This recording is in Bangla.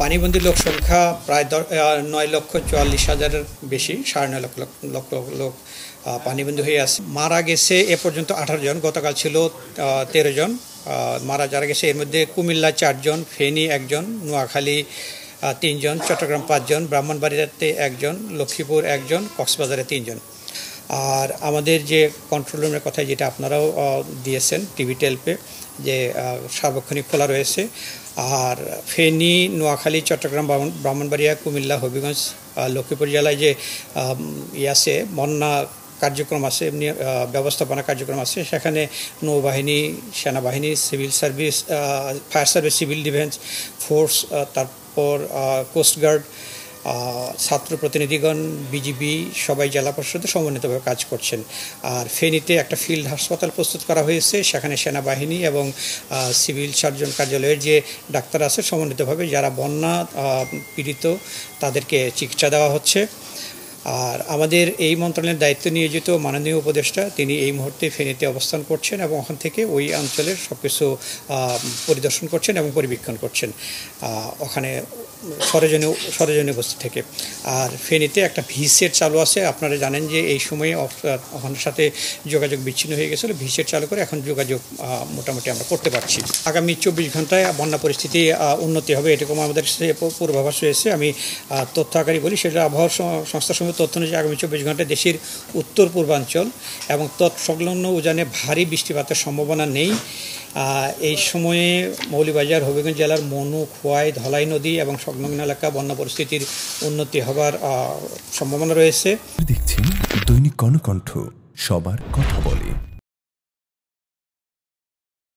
পানিবন্দী লোক সংখ্যা প্রায় 9,44,000-এর বেশি, 9.5 লক্ষ লোক পানিবন্দী হয়ে আছে। মারা গেছে এ পর্যন্ত 18 জন, গতকাল ছিল 13 জন যারা গেছে। এর মধ্যে কুমিল্লা 4 জন, ফেনী 1 জন, নোয়াখালী 3 জন, চট্টগ্রাম 5 জন, ব্রাহ্মণবাড়িয়াতে 1 জন, লক্ষ্মীপুর 1 জন, কক্সবাজারে 3 জন। আর আমাদের যে কন্ট্রোল রুমের কথা যেটা আপনারাও দিয়েছেন টিভি টেলপে, যে সার্বক্ষণিক খোলা রয়েছে। আর ফেনী, নোয়াখালী, চট্টগ্রাম, ব্রাহ্মণবাড়িয়া, কুমিল্লা, হবিগঞ্জ, লক্ষ্মীপুর জেলায় যে আছে বন্যা কার্যক্রম আছে, এমনি ব্যবস্থাপনা কার্যক্রম আছে, সেখানে নৌবাহিনী, সেনাবাহিনী, civil service, fire service, civil defence force, তারপর কোস্টগার্ড, ছাত্র প্রতিনিধিগণ, বিজিবি সবাই জেলা পরিষদে সমন্বিতভাবে কাজ করছেন। আর ফেনীতে একটা ফিল্ড হাসপাতাল প্রস্তুত করা হয়েছে, সেখানে সেনাবাহিনী এবং সিভিল সার্জন কার্যালয়ের যে ডাক্তার আছে সমন্বিতভাবে যারা বন্যা পীড়িত তাদেরকে চিকিৎসা দেওয়া হচ্ছে। আর আমাদের এই মন্ত্রণালয়ের দায়িত্ব নিয়োজিত মাননীয় উপদেষ্টা তিনি এই মুহূর্তে ফেনীতে অবস্থান করছেন এবং ওখান থেকে ওই অঞ্চলের সব কিছু পরিদর্শন করছেন এবং পরিবীক্ষণ করছেন ওখানে সরেজনে উপস্থিত থেকে। আর ফেনীতে একটা ভিসেট চালু আছে। আপনারা জানেন যে এই সময়ে ওখানের সাথে যোগাযোগ বিচ্ছিন্ন হয়ে গেছিলো। ভিসেট চালু করে এখন যোগাযোগ মোটামুটি আমরা করতে পারছি। আগামী 24 ঘন্টায় বন্যা পরিস্থিতি উন্নতি হবে এরকম আমাদের পূর্বাভাস রয়েছে। আমি তথ্য আকারে বলি, সেটা আবহাওয়া সংস্থার সঙ্গে তথ্য অনুযায়ী আগামী 24 ঘন্টায় দেশের উত্তর পূর্বাঞ্চল এবং তৎসংলগ্ন উজানে ভারী বৃষ্টিপাতের সম্ভাবনা নেই। এই সময়ে মৌলভীবাজার, হবিগঞ্জ জেলার মনু, খোয়াই, ধলাই নদী এবং সংলগ্ন এলাকা বন্যা পরিস্থিতির উন্নতি হবার সম্ভাবনা রয়েছে। দেখছেন দৈনিক কর্ণকণ্ঠ, সবার কথা বলে।